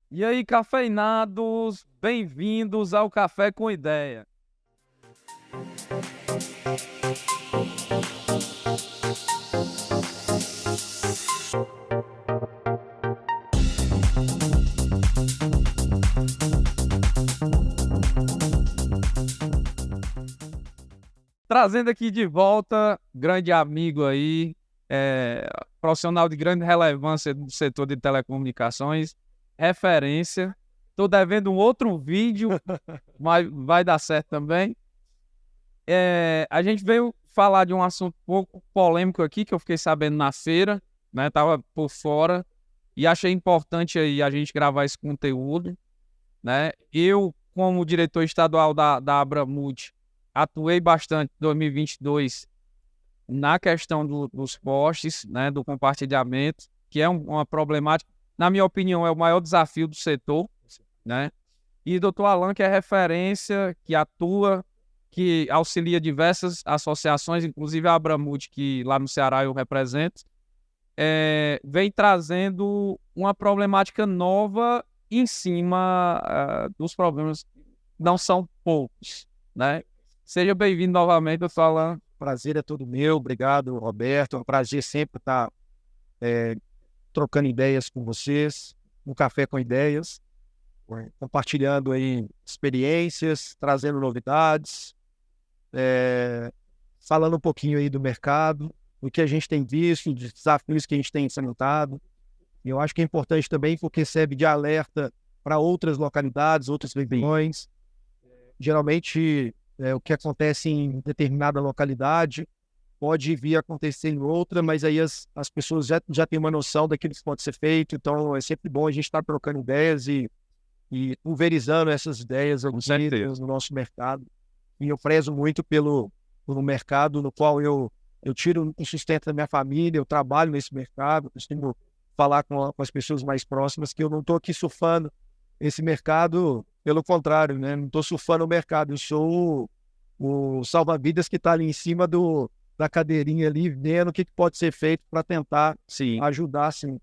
E aí, cafeinados, bem-vindos ao Café com Ideia. Trazendo aqui de volta, grande amigo aí, profissional de grande relevância do setor de telecomunicações, referência. Estou devendo um outro vídeo, mas vai dar certo também. A gente veio falar de um assunto um pouco polêmico aqui, que eu fiquei sabendo na feira, né? Tava por fora e achei importante aí a gente gravar esse conteúdo, né? Eu, como diretor estadual da Abramult, atuei bastante em 2022 na questão dos postes, né? Do compartilhamento, que é uma problemática, na minha opinião, é o maior desafio do setor, né? E Dr. Alan, que é referência, que atua, que auxilia diversas associações, inclusive a Abramult, que lá no Ceará eu represento, vem trazendo uma problemática nova em cima dos problemas, não são poucos, né? Seja bem-vindo novamente, Dr. Alan. Prazer é todo meu, obrigado, Roberto. É um prazer sempre estar trocando ideias com vocês, no Café com Ideias, compartilhando aí experiências, trazendo novidades, falando um pouquinho aí do mercado, do que a gente tem visto, dos desafios que a gente tem enfrentado. E eu acho que é importante também porque serve de alerta para outras localidades, outras regiões. Geralmente, o que acontece em determinada localidade pode vir a acontecer em outra, mas aí as pessoas já têm uma noção daquilo que pode ser feito. Então, é sempre bom a gente estar trocando ideias e pulverizando essas ideias no nosso mercado. E eu prezo muito pelo mercado no qual eu tiro o sustento da minha família, eu trabalho nesse mercado, costumo falar com as pessoas mais próximas que eu não estou aqui surfando esse mercado, pelo contrário, né? Não estou surfando o mercado, eu sou o salva-vidas que está ali em cima da cadeirinha ali, vendo o que pode ser feito para tentar ajudar, sim.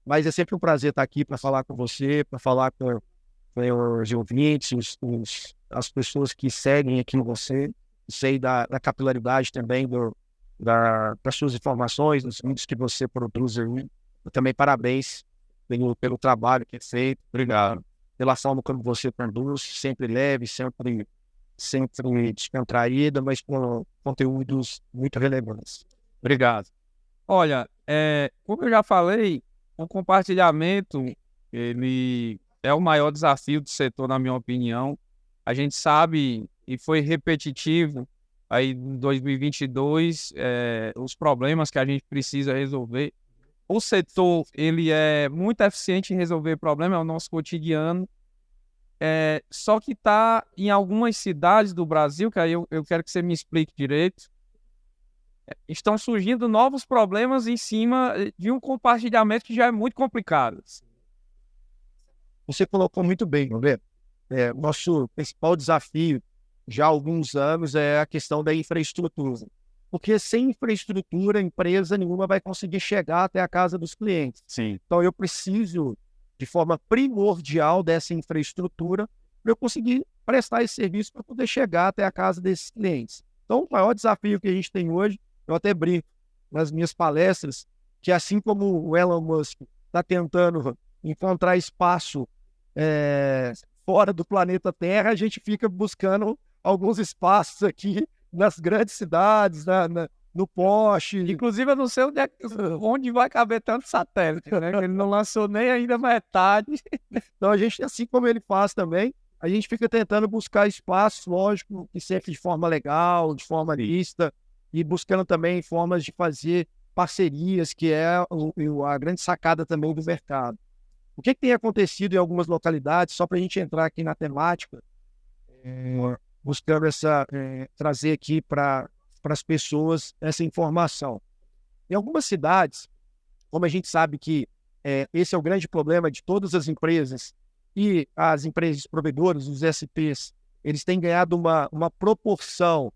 Mas é sempre um prazer estar aqui para falar com você, para falar com os ouvintes, as pessoas que seguem aqui você. Sei da capilaridade também das suas informações, dos vídeos que você produz aí. Também parabéns pelo trabalho que é feito. Obrigado. Pela forma como você conduz, sempre leve, sempre descontraída, mas com conteúdos muito relevantes. Obrigado. Olha, como eu já falei, o compartilhamento, ele é o maior desafio do setor, na minha opinião. A gente sabe, e foi repetitivo aí em 2022, os problemas que a gente precisa resolver. O setor, ele é muito eficiente em resolver problemas, é o nosso cotidiano. Só que está em algumas cidades do Brasil, que aí eu quero que você me explique direito, estão surgindo novos problemas em cima de um compartilhamento que já é muito complicado. Você colocou muito bem, Roberto. Nosso principal desafio já há alguns anos é a questão da infraestrutura. Porque sem infraestrutura, empresa nenhuma vai conseguir chegar até a casa dos clientes. Sim. Então, eu preciso, de forma primordial, dessa infraestrutura para eu conseguir prestar esse serviço para poder chegar até a casa desses clientes. Então, o maior desafio que a gente tem hoje, eu até brinco nas minhas palestras, que assim como o Elon Musk está tentando encontrar espaço fora do planeta Terra, a gente fica buscando alguns espaços aqui nas grandes cidades, no poste. Inclusive, eu não sei onde vai caber tanto satélite, né? Ele não lançou nem ainda metade. Então, a gente, assim como ele faz também, a gente fica tentando buscar espaços, lógico, que sempre de forma legal, de forma lícita, e buscando também formas de fazer parcerias, que é a grande sacada também do mercado. O que tem acontecido em algumas localidades, só para a gente entrar aqui na temática, buscando trazer aqui para as pessoas essa informação. Em algumas cidades, como a gente sabe que esse é o grande problema de todas as empresas, e as empresas provedoras, os SPs, eles têm ganhado uma proporção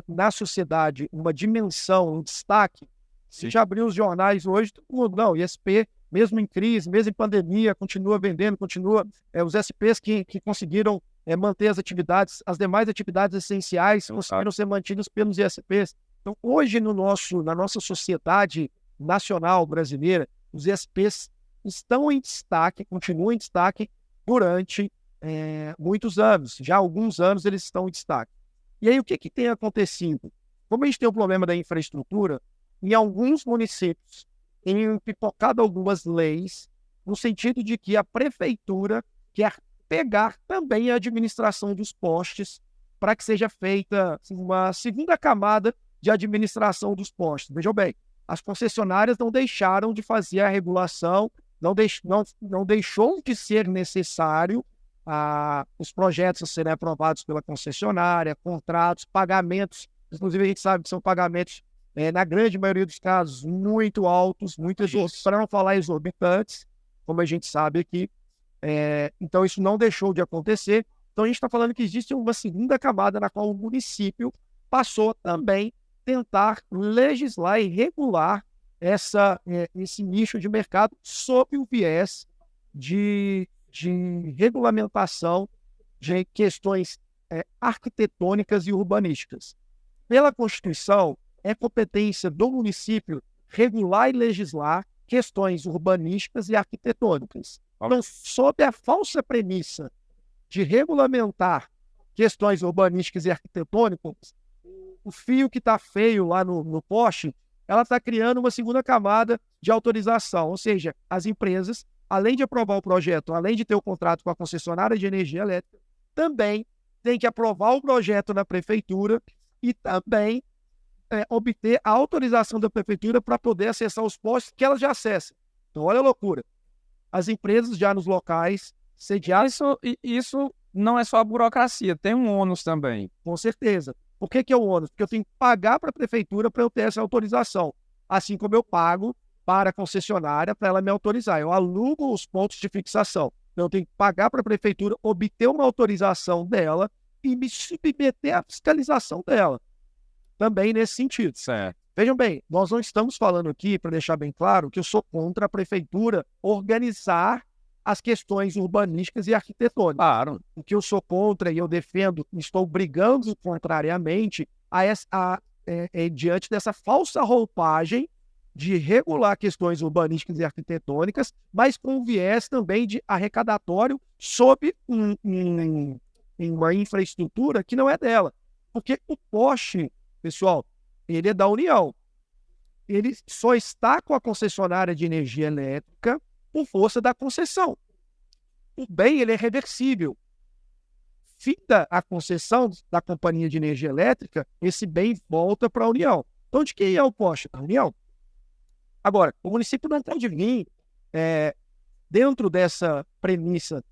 na sociedade, uma dimensão, um destaque. Se a gente abrir os jornais hoje, todo mundo, não, ISP mesmo em crise, mesmo em pandemia, continua vendendo, os SPs que conseguiram manter as atividades, as demais atividades essenciais conseguiram ser mantidas pelos ISPs. Então, hoje, na nossa sociedade nacional brasileira, os ISPs estão em destaque, continuam em destaque durante muitos anos. Já há alguns anos eles estão em destaque. E aí, o que tem acontecido? Como a gente tem o problema da infraestrutura, em alguns municípios têm pipocado algumas leis no sentido de que a prefeitura quer pegar também a administração dos postes para que seja feita uma segunda camada de administração dos postes. Vejam bem, as concessionárias não deixaram de fazer a regulação, não deixou de ser necessário os projetos a serem aprovados pela concessionária, contratos, pagamentos. Inclusive, a gente sabe que são pagamentos, na grande maioria dos casos, muito altos, muito exorbitantes, para não falar exorbitantes, como a gente sabe aqui. Então, isso não deixou de acontecer. Então, a gente está falando que existe uma segunda camada na qual o município passou também tentar legislar e regular esse nicho de mercado sob o viés de regulamentação de questões arquitetônicas e urbanísticas. Pela Constituição, é competência do município regular e legislar questões urbanísticas e arquitetônicas. Então, sob a falsa premissa de regulamentar questões urbanísticas e arquitetônicas, o fio que está feio lá no poste, ela está criando uma segunda camada de autorização. Ou seja, as empresas, além de aprovar o projeto, além de ter o contrato com a concessionária de energia elétrica, também têm que aprovar o projeto na prefeitura e também obter a autorização da prefeitura para poder acessar os postes que ela já acessa. Então, olha a loucura. As empresas já nos locais sediadas... Isso não é só a burocracia, tem um ônus também. Com certeza. Por que é o ônus? Porque eu tenho que pagar para a prefeitura para eu ter essa autorização. Assim como eu pago para a concessionária para ela me autorizar. Eu alugo os pontos de fixação. Então, eu tenho que pagar para a prefeitura, obter uma autorização dela e me submeter à fiscalização dela. Também nesse sentido. Certo. Vejam bem, nós não estamos falando aqui, para deixar bem claro, que eu sou contra a prefeitura organizar as questões urbanísticas e arquitetônicas. Claro. O que eu sou contra e eu defendo, estou brigando contrariamente diante dessa falsa roupagem de regular questões urbanísticas e arquitetônicas, mas com viés também de arrecadatório sob uma infraestrutura que não é dela. Porque o poste, pessoal, ele é da União. Ele só está com a concessionária de energia elétrica por força da concessão. O bem, ele é reversível. Fita a concessão da companhia de energia elétrica, esse bem volta para a União. Então, de quem é o poste? Da União. Agora, o município não pode vir dentro dessa premissa,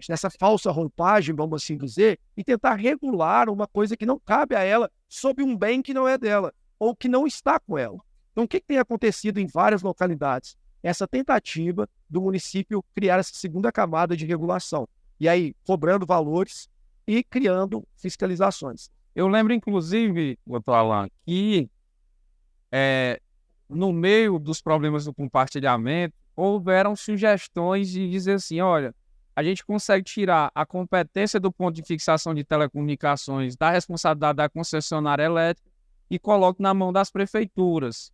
dessa falsa roupagem, vamos assim dizer, e tentar regular uma coisa que não cabe a ela sob um bem que não é dela, ou que não está com ela. Então, o que tem acontecido em várias localidades? Essa tentativa do município criar essa segunda camada de regulação. E aí, cobrando valores e criando fiscalizações. Eu lembro, inclusive, doutor Alan, que no meio dos problemas do compartilhamento, houveram sugestões de dizer assim, olha, a gente consegue tirar a competência do ponto de fixação de telecomunicações da responsabilidade da concessionária elétrica e coloca na mão das prefeituras.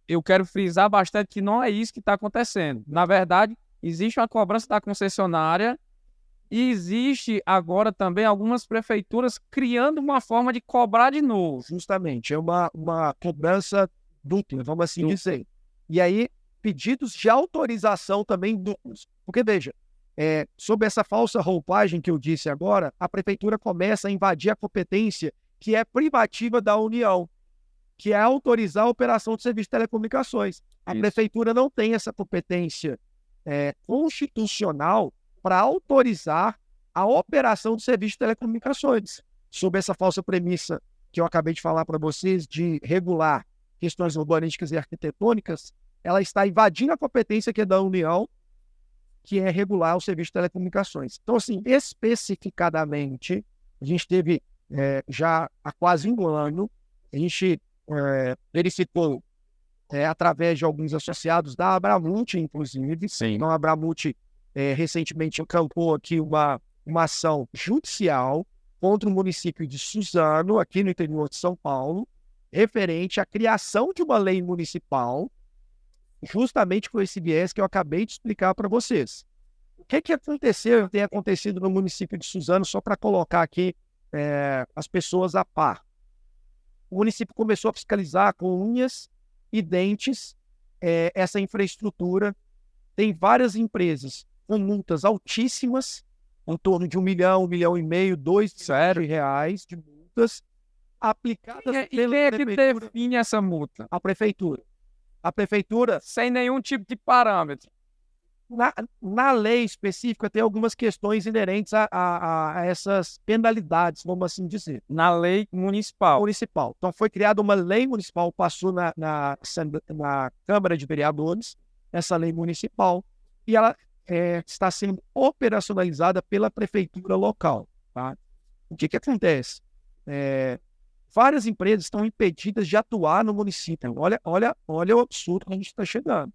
Eu quero frisar bastante que não é isso que está acontecendo. Na verdade, existe uma cobrança da concessionária e existe agora também algumas prefeituras criando uma forma de cobrar de novo. Justamente, é uma cobrança dupla, vamos assim dizer. E aí, pedidos de autorização também duplos. Porque, veja, sob essa falsa roupagem que eu disse agora, a prefeitura começa a invadir a competência que é privativa da União, que é autorizar a operação de serviço de telecomunicações. A prefeitura não tem essa competência constitucional para autorizar a operação de serviço de telecomunicações. Sob essa falsa premissa que eu acabei de falar para vocês, de regular questões urbanísticas e arquitetônicas, ela está invadindo a competência que é da União, que é regular o serviço de telecomunicações. Então, assim, especificadamente, a gente teve já há quase um ano, a gente verificou através de alguns associados da Abramult, inclusive. Sim. Então, a Abramult recentemente encampou aqui uma ação judicial contra o município de Suzano, aqui no interior de São Paulo, referente à criação de uma lei municipal, justamente com esse viés que eu acabei de explicar para vocês. O que aconteceu, tem acontecido no município de Suzano, só para colocar aqui as pessoas a par. O município começou a fiscalizar com unhas e dentes essa infraestrutura. Tem várias empresas com multas altíssimas, em torno de 1 milhão, 1,5 milhão, R$ 2 milhões de multas aplicadas E quem é que define essa multa? A prefeitura. A prefeitura, sem nenhum tipo de parâmetro. Na lei específica, tem algumas questões inerentes a essas penalidades, vamos assim dizer. Na lei municipal. Então, foi criada uma lei municipal, passou na Câmara de Vereadores, essa lei municipal, e ela está sendo operacionalizada pela prefeitura local. Tá? O que acontece? Várias empresas estão impedidas de atuar no município. Olha o absurdo que a gente está chegando.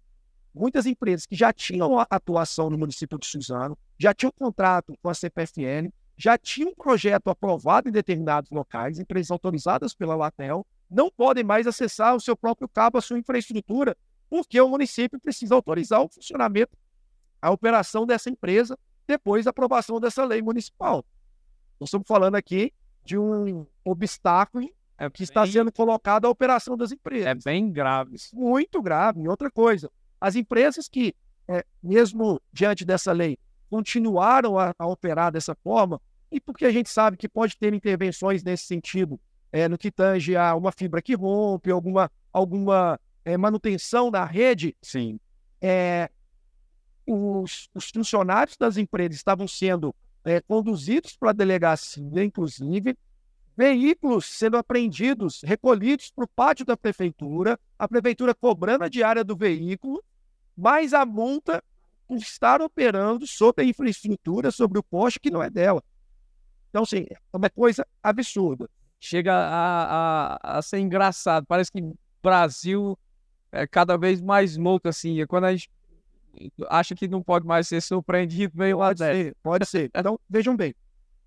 Muitas empresas que já tinham atuação no município de Suzano, já tinham contrato com a CPFL, já tinham um projeto aprovado em determinados locais, empresas autorizadas pela Anatel, não podem mais acessar o seu próprio cabo, a sua infraestrutura, porque o município precisa autorizar o funcionamento, a operação dessa empresa, depois da aprovação dessa lei municipal. Nós estamos falando aqui de um obstáculo que está sendo colocado à operação das empresas. É bem grave. Muito grave. E outra coisa, as empresas que, mesmo diante dessa lei, continuaram a operar dessa forma, e porque a gente sabe que pode ter intervenções nesse sentido, no que tange a uma fibra que rompe, alguma manutenção da rede. Sim. Os funcionários das empresas estavam sendo conduzidos para a delegacia, inclusive, veículos sendo apreendidos, recolhidos para o pátio da prefeitura, a prefeitura cobrando a diária do veículo, mais a multa por estar operando sobre a infraestrutura, sobre o poste que não é dela. Então, assim, é uma coisa absurda. Chega a ser engraçado. Parece que o Brasil é cada vez mais louco, assim. Quando a gente acha que não pode mais ser surpreendido, veio lá dentro. Pode ser. Então, vejam bem.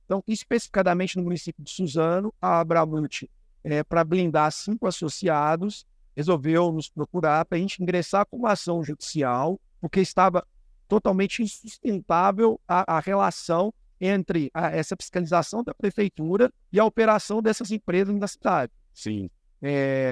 Então, especificadamente no município de Suzano, a Abramult, para blindar 5 associados, resolveu nos procurar para a gente ingressar com uma ação judicial, porque estava totalmente insustentável a relação entre essa fiscalização da prefeitura e a operação dessas empresas na cidade. Sim.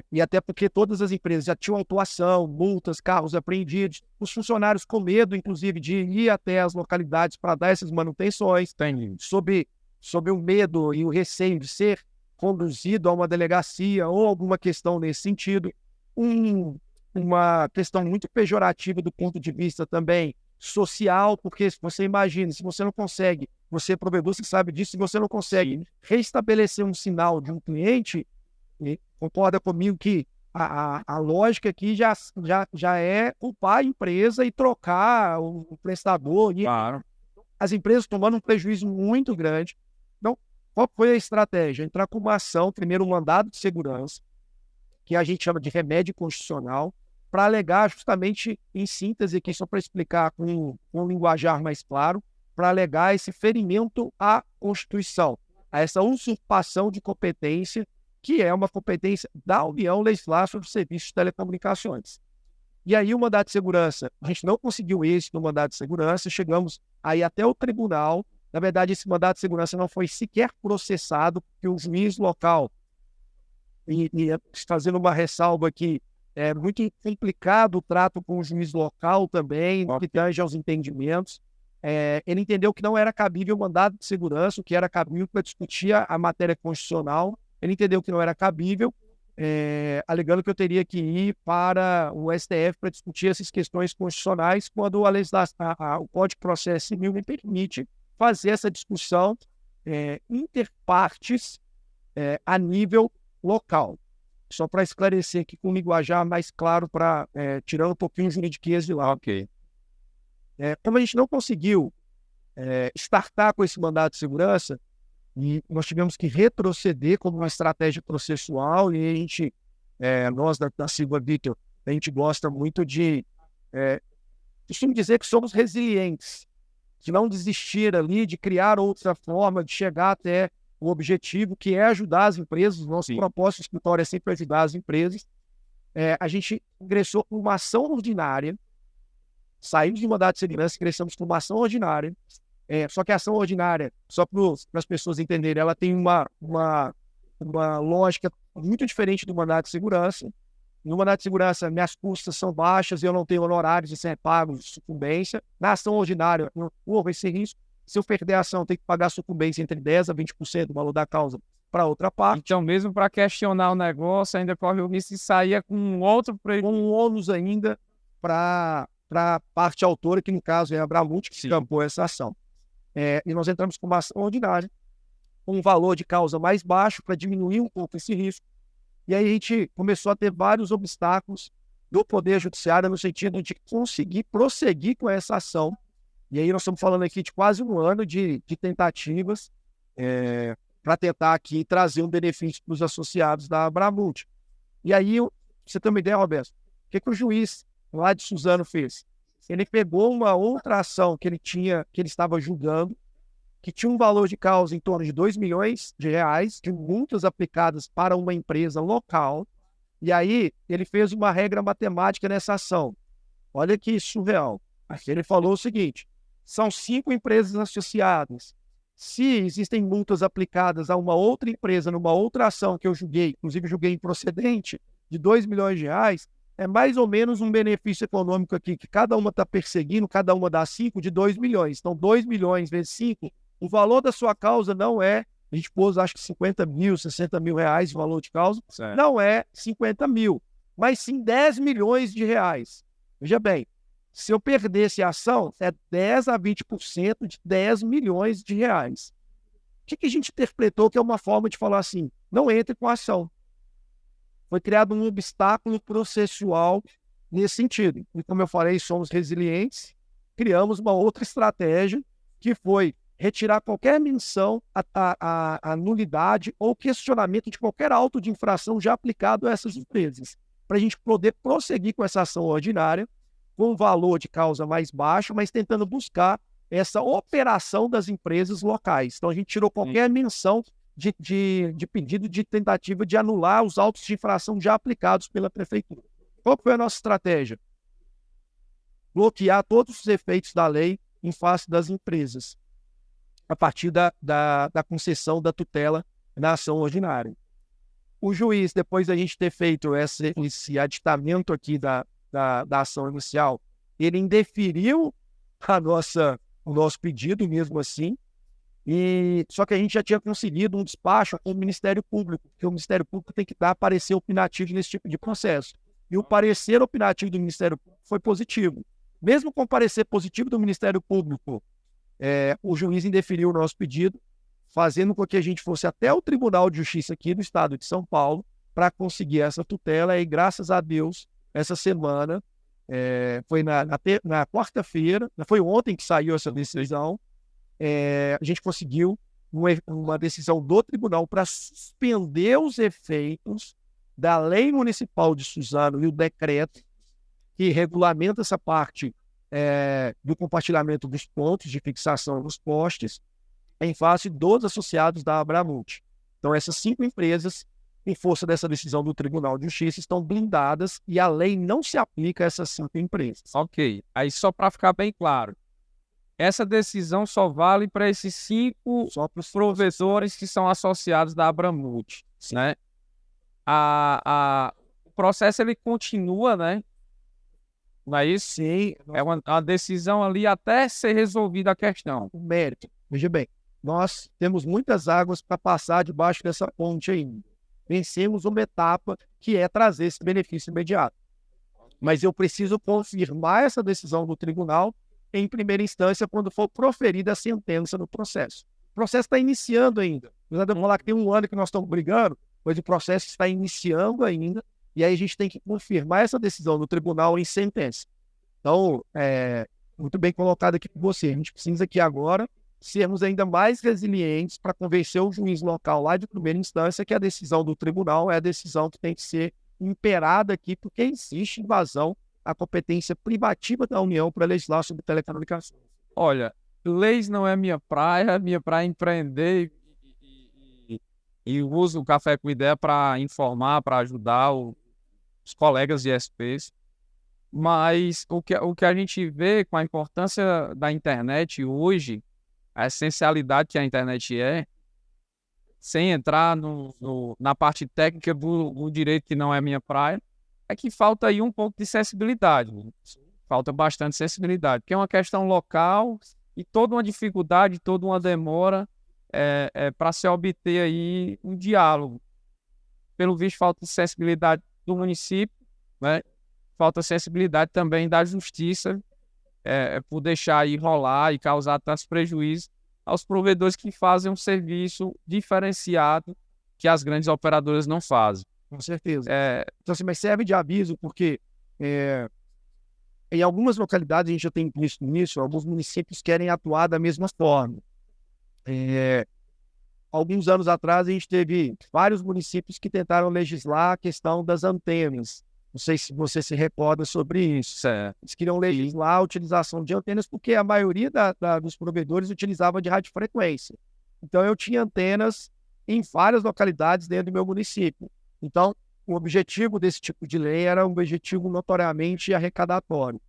E até porque todas as empresas já tinham atuação, multas, carros apreendidos, os funcionários com medo, inclusive, de ir até as localidades para dar essas manutenções, sob o medo e o receio de ser conduzido a uma delegacia ou alguma questão nesse sentido. Uma questão muito pejorativa do ponto de vista também social, porque você imagina, se você não consegue, você é provedor, você sabe disso, se você não consegue restabelecer um sinal de um cliente, concorda comigo que a lógica aqui já é culpar a empresa e trocar o prestador. Claro. As empresas tomando um prejuízo muito grande. Então, qual foi a estratégia? Entrar com uma ação, primeiro um mandado de segurança, que a gente chama de remédio constitucional, para alegar justamente, em síntese aqui, só para explicar com um linguajar mais claro, para alegar esse ferimento à Constituição, a essa usurpação de competência, que é uma competência da União legislar sobre os serviços de telecomunicações. E aí o mandado de segurança, a gente não conseguiu êxito no mandado de segurança, chegamos aí até o tribunal. Na verdade, esse mandado de segurança não foi sequer processado, porque o juiz local, e fazendo uma ressalva aqui, é muito complicado o trato com o juiz local também, no que tange aos entendimentos. Ele entendeu que não era cabível o mandado de segurança, o que era cabível para discutir a matéria constitucional. Ele entendeu que não era cabível, alegando que eu teria que ir para o STF para discutir essas questões constitucionais, quando o Código de Processo Civil me permite fazer essa discussão interpartes a nível local. Só para esclarecer aqui com um linguajar mais claro, para tirando um pouquinho o juridiquês de lá. Ok. Como a gente não conseguiu startar com esse mandado de segurança, e nós tivemos que retroceder como uma estratégia processual, e a gente, nós da Silva Vítor, A gente gosta muito costumo dizer que somos resilientes, de não desistir ali, de criar outra forma, de chegar até o objetivo, que é ajudar as empresas. O nosso propósito do escritório é sempre ajudar as empresas. A gente ingressou com uma ação ordinária, saímos de mandado de segurança, ingressamos com uma ação ordinária. Só que a ação ordinária, só para as pessoas entenderem, ela tem uma lógica muito diferente do mandado de segurança. No mandado de segurança, minhas custas são baixas, eu não tenho honorários de ser pago de sucumbência. Na ação ordinária, houve esse risco. Se eu perder a ação, eu tenho que pagar sucumbência entre 10% a 20% do valor da causa para outra parte. Então, mesmo para questionar o negócio, ainda corre o risco de sair com um outro prejuízo. Com um ônus ainda para a parte autora, que no caso é a Abramult, que campou essa ação. E nós entramos com uma ação ordinária, com um valor de causa mais baixo para diminuir um pouco esse risco. E aí a gente começou a ter vários obstáculos do Poder Judiciário no sentido de conseguir prosseguir com essa ação. E aí nós estamos falando aqui de quase um ano de tentativas para tentar aqui trazer um benefício para os associados da Abramult. E aí, você tem uma ideia, Roberto? O que o juiz lá de Suzano fez? Ele pegou uma outra ação que ele estava julgando, que tinha um valor de causa em torno de R$2 milhões, de multas aplicadas para uma empresa local, e aí ele fez uma regra matemática nessa ação. Olha que surreal. Ele falou o seguinte: são 5 empresas associadas. Se existem multas aplicadas a uma outra empresa numa outra ação que eu julguei, inclusive julguei improcedente, de R$2 milhões, é mais ou menos um benefício econômico aqui, que cada uma está perseguindo, cada uma dá 5, de R$2 milhões. Então, R$2 milhões vezes 5, o valor da sua causa não é, a gente pôs acho que 50 mil, 60 mil reais de valor de causa, não é 50 mil, mas sim 10 milhões de reais. Veja bem, se eu perdesse a ação, é 10 a 20% de 10 milhões de reais. O que a gente interpretou que é uma forma de falar assim, não entre com a ação. Foi criado um obstáculo processual nesse sentido. E como eu falei, somos resilientes, criamos uma outra estratégia que foi retirar qualquer menção à nulidade ou questionamento de qualquer auto de infração já aplicado a essas empresas, para a gente poder prosseguir com essa ação ordinária, com um valor de causa mais baixo, mas tentando buscar essa operação das empresas locais. Então, a gente tirou qualquer menção de pedido de tentativa de anular os autos de infração já aplicados pela prefeitura. Qual foi a nossa estratégia? Bloquear todos os efeitos da lei em face das empresas, a partir da concessão da tutela na ação ordinária. O juiz, depois da gente ter feito esse aditamento aqui da ação inicial, ele indeferiu o nosso pedido mesmo assim, só que a gente já tinha conseguido um despacho com o Ministério Público, porque o Ministério Público tem que dar parecer opinativo nesse tipo de processo. E o parecer opinativo do Ministério Público foi positivo. Mesmo com o parecer positivo do Ministério Público, o juiz indeferiu o nosso pedido, fazendo com que a gente fosse até o Tribunal de Justiça aqui do Estado de São Paulo para conseguir essa tutela. E graças a Deus, essa semana, foi na quarta-feira, foi ontem que saiu essa decisão, a gente conseguiu uma decisão do tribunal para suspender os efeitos da Lei Municipal de Suzano e o decreto que regulamenta essa parte do compartilhamento dos pontos de fixação dos postes em face dos associados da Abramult. Então, essas 5 empresas, em força dessa decisão do Tribunal de Justiça, estão blindadas e a lei não se aplica a essas 5 empresas. Ok. Aí, só para ficar bem claro, essa decisão só vale para esses 5 provedores que são associados da Abramult, né? O processo ele continua, né? Não é isso? Sim. É uma decisão ali até ser resolvida a questão. O mérito. Veja bem, nós temos muitas águas para passar debaixo dessa ponte ainda. Vencemos uma etapa que é trazer esse benefício imediato. Mas eu preciso confirmar essa decisão do tribunal em primeira instância quando for proferida a sentença no processo. O processo está iniciando ainda. Nós vamos falar que tem um ano que nós estamos brigando, mas o processo está iniciando ainda, e aí a gente tem que confirmar essa decisão do tribunal em sentença. Então, muito bem colocado aqui por você. A gente precisa aqui agora sermos ainda mais resilientes para convencer o juiz local lá de primeira instância que a decisão do tribunal é a decisão que tem que ser imperada aqui, porque existe invasão à competência privativa da União para legislar sobre telecomunicações. Olha, leis não é minha praia é empreender e uso o Café com Ideia para informar, para ajudar os colegas de SPs. Mas o que a gente vê com a importância da internet hoje, a essencialidade que a internet sem entrar na parte técnica do direito, que não é minha praia, é que falta aí um pouco de sensibilidade. Falta bastante sensibilidade, porque é uma questão local e toda uma dificuldade, toda uma demora para se obter aí um diálogo. Pelo visto, falta sensibilidade do município, né? Falta sensibilidade também da justiça, por deixar aí rolar e causar tantos prejuízos aos provedores que fazem um serviço diferenciado que as grandes operadoras não fazem. Com certeza. Então, assim, mas serve de aviso, porque em algumas localidades, a gente já tem visto nisso, alguns municípios querem atuar da mesma forma. Alguns anos atrás, a gente teve vários municípios que tentaram legislar a questão das antenas. Não sei se você se recorda sobre isso. Eles queriam legislar a utilização de antenas porque a maioria dos provedores utilizava de radiofrequência. Então, eu tinha antenas em várias localidades dentro do meu município. Então, o objetivo desse tipo de lei era um objetivo notoriamente arrecadatório.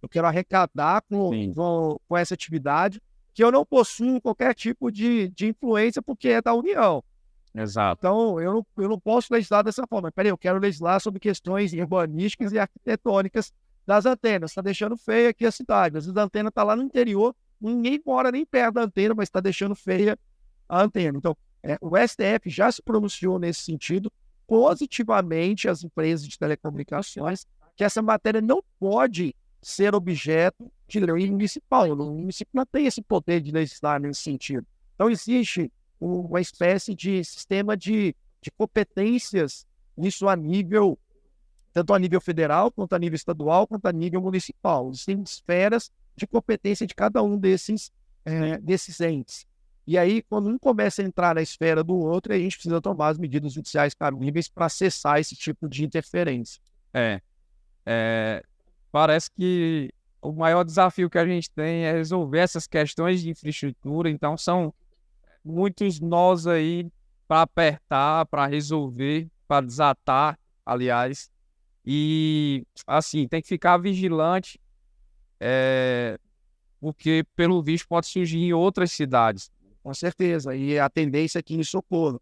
Eu quero arrecadar com essa atividade que eu não possuo qualquer tipo de influência porque é da União. Exato. Então, eu não posso legislar dessa forma. Peraí, eu quero legislar sobre questões urbanísticas e arquitetônicas das antenas. Está deixando feia aqui a cidade. Às vezes a antena está lá no interior, ninguém mora nem perto da antena, mas está deixando feia a antena. Então, o STF já se pronunciou nesse sentido, positivamente às empresas de telecomunicações, que essa matéria não pode ser objeto de lei municipal. O município não tem esse poder de legislar nesse sentido. Então, existe uma espécie de sistema de competências, isso tanto a nível federal, quanto a nível estadual, quanto a nível municipal. Existem esferas de competência de cada um desses entes. E aí, quando um começa a entrar na esfera do outro, a gente precisa tomar as medidas judiciais cabíveis para cessar esse tipo de interferência. Parece que o maior desafio que a gente tem é resolver essas questões de infraestrutura, então são muitos nós aí para apertar, para resolver, para desatar, aliás. E, assim, tem que ficar vigilante, porque, pelo visto, pode surgir em outras cidades. Com certeza. E a tendência aqui em Socorro.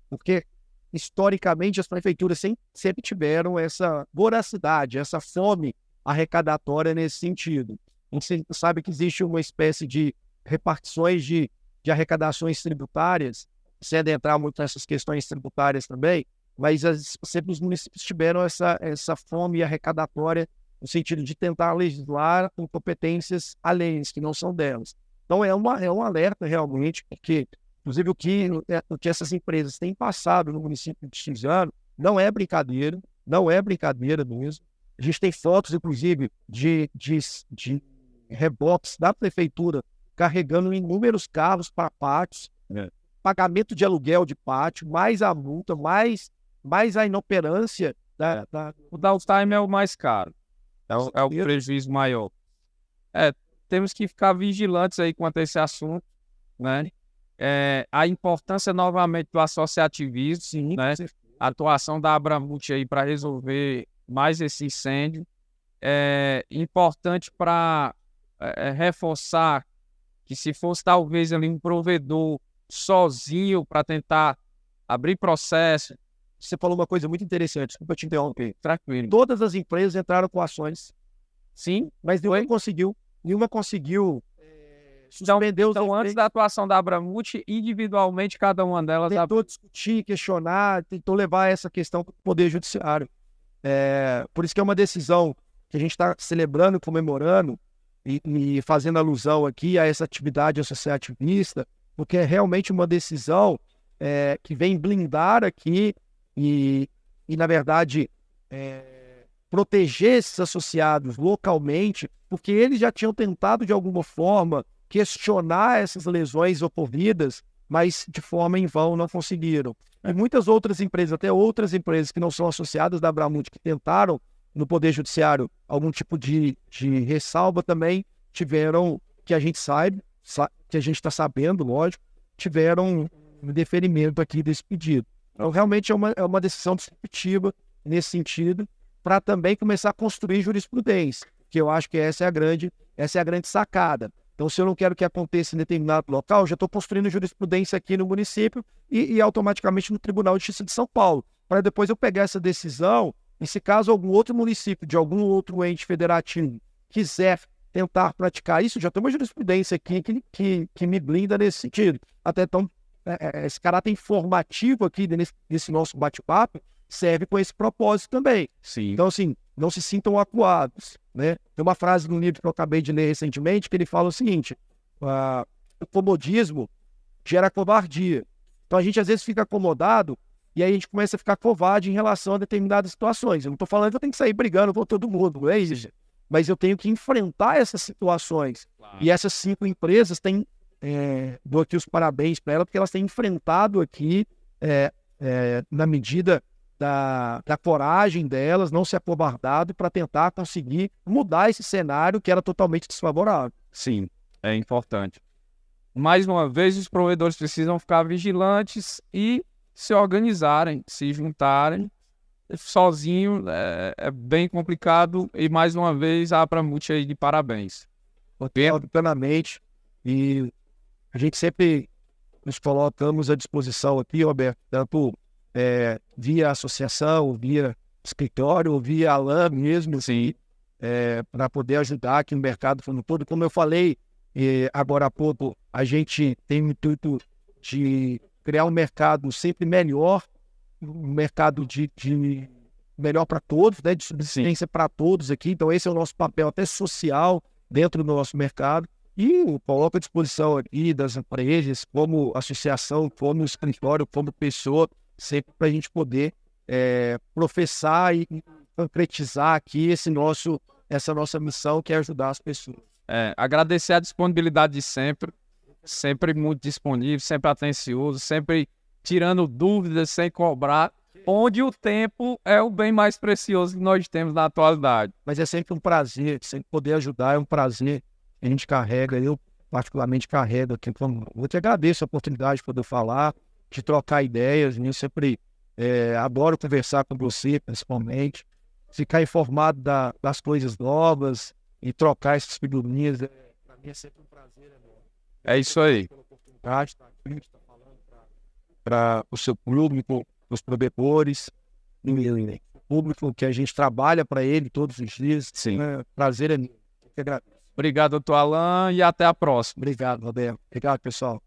Porque, historicamente, as prefeituras sempre tiveram essa voracidade, essa fome arrecadatória nesse sentido. Você sabe que existe uma espécie de repartições de arrecadações tributárias, sem adentrar muito nessas questões tributárias também, mas sempre os municípios tiveram essa fome arrecadatória no sentido de tentar legislar com competências alheias, que não são delas. Então, é um alerta realmente, porque, inclusive, o que essas empresas têm passado no município de Suzano não é brincadeira mesmo. A gente tem fotos, inclusive, de reboques da prefeitura carregando inúmeros carros para pátios, pagamento de aluguel de pátio, mais a multa, mais a inoperância. O downtime é o mais caro, é o prejuízo maior. Temos que ficar vigilantes aí quanto a esse assunto, né? A importância novamente do associativismo, sim, né? A atuação da Abramult aí para resolver mais esse incêndio. É importante para reforçar que se fosse talvez ali um provedor sozinho para tentar abrir processo. Você falou uma coisa muito interessante, desculpa te interromper. Tranquilo. Todas as empresas entraram com ações. Sim, mas nenhuma conseguiu suspender os Então, antes da atuação da Abramult, individualmente, cada uma delas tentou discutir, questionar, tentou levar essa questão para o Poder Judiciário. Por isso que é uma decisão que a gente está celebrando, comemorando, e fazendo alusão aqui a essa atividade associativista, porque é realmente uma decisão que vem blindar aqui e na verdade, proteger esses associados localmente, porque eles já tinham tentado, de alguma forma, questionar essas lesões ocorridas, mas de forma em vão não conseguiram. E muitas outras empresas, até outras empresas que não são associadas da Bramute, que tentaram no Poder Judiciário algum tipo de ressalva também tiveram, que a gente sabe, que a gente está sabendo, lógico, tiveram um deferimento aqui desse pedido. Então, realmente é uma decisão disruptiva nesse sentido, para também começar a construir jurisprudência, que eu acho que essa é a grande sacada. Então, se eu não quero que aconteça em determinado local, já estou construindo jurisprudência aqui no município e automaticamente no Tribunal de Justiça de São Paulo, para depois eu pegar essa decisão, e se caso algum outro município de algum outro ente federativo quiser tentar praticar isso, já tem uma jurisprudência aqui que me blinda nesse sentido. Até então, esse caráter informativo aqui nesse nosso bate-papo serve com esse propósito também. Sim. Então, assim, não se sintam acuados, né? Tem uma frase no livro que eu acabei de ler recentemente que ele fala o seguinte: o comodismo gera covardia. Então, a gente às vezes fica acomodado e aí a gente começa a ficar covarde em relação a determinadas situações. Eu não estou falando que eu tenho que sair brigando com todo mundo, não é isso? Mas eu tenho que enfrentar essas situações. Claro. E essas 5 empresas têm, dou aqui os parabéns para elas, porque elas têm enfrentado aqui, na medida da coragem delas, não se acovardado para tentar conseguir mudar esse cenário que era totalmente desfavorável. Sim, é importante. Mais uma vez, os provedores precisam ficar vigilantes e se organizarem, se juntarem. Sozinho é bem complicado e, mais uma vez, a Bramute aí de parabéns. Concordo plenamente, e a gente sempre nos colocamos à disposição aqui, Roberto, tanto via associação, via escritório, via Alain mesmo, assim, para poder ajudar aqui no mercado todo. Como eu falei agora há pouco, a gente tem o intuito de criar um mercado sempre melhor, um mercado de melhor para todos, né, de subsistência para todos aqui. Então esse é o nosso papel até social dentro do nosso mercado. E eu coloco à disposição aqui das empresas, como associação, como escritório, como pessoa, sempre para a gente poder professar e concretizar aqui essa nossa missão, que é ajudar as pessoas. Agradecer a disponibilidade de sempre muito disponível, sempre atencioso, sempre tirando dúvidas sem cobrar, onde o tempo é o bem mais precioso que nós temos na atualidade. Mas é sempre um prazer, sempre poder ajudar, é um prazer que a gente carrega, eu particularmente carrego aqui. Eu te agradeço a oportunidade de poder falar, de trocar ideias, eu sempre adoro conversar com você, principalmente, ficar informado das coisas novas e trocar essas figurinhas, para mim é sempre um prazer enorme. É isso aí. Para o seu público, os provedores, o público que a gente trabalha para ele todos os dias. Sim. Prazer é meu. Obrigado, doutor Alain, e até a próxima. Obrigado, Roberto. Obrigado, pessoal.